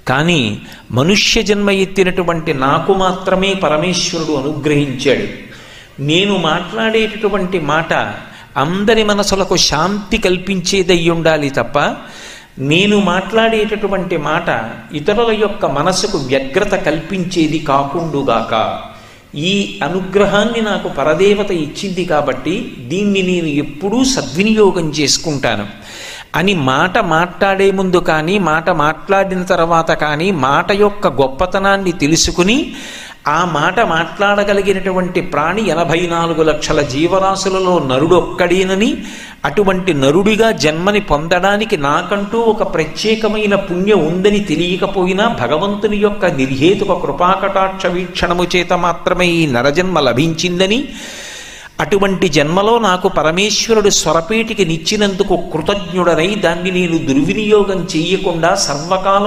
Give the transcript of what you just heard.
కానీ మనుష్య జన్మ ఎత్తినటువంటి నాకు మాత్రమే పరమేశ్వరుడు అనుగ్రహించాడు. నేను మాట్లాడేటటువంటి మాట అందరి మనసులకు శాంతి కల్పించేదయ్యి ఉండాలి తప్ప నేను మాట్లాడేటటువంటి మాట ఇతరుల యొక్క మనసుకు వ్యగ్రత కల్పించేది కాకుండుగాక. ఈ అనుగ్రహాన్ని నాకు పరదేవత ఇచ్చింది కాబట్టి దీన్ని నేను ఎప్పుడూ సద్వినియోగం చేసుకుంటాను అని మాట మాట్లాడే ముందు కానీ మాట మాట్లాడిన తర్వాత కానీ మాట యొక్క గొప్పతనాన్ని తెలుసుకుని ఆ మాట మాట్లాడగలిగినటువంటి ప్రాణి 84 లక్షల జీవరాశులలో నరుడొక్కడేనని, అటువంటి నరుడిగా జన్మని పొందడానికి నాకంటూ ఒక ప్రత్యేకమైన పుణ్యం ఉందని తెలియకపోయినా భగవంతుని యొక్క నిర్హేతుక కృపాకటాక్ష వీక్షణము చేత మాత్రమే ఈ నరజన్మ లభించిందని, అటువంటి జన్మలో నాకు పరమేశ్వరుడు స్వరపేటికి నిచ్చినందుకు కృతజ్ఞుడనై దాన్ని నేను దుర్వినియోగం చెయ్యకుండా సర్వకాలం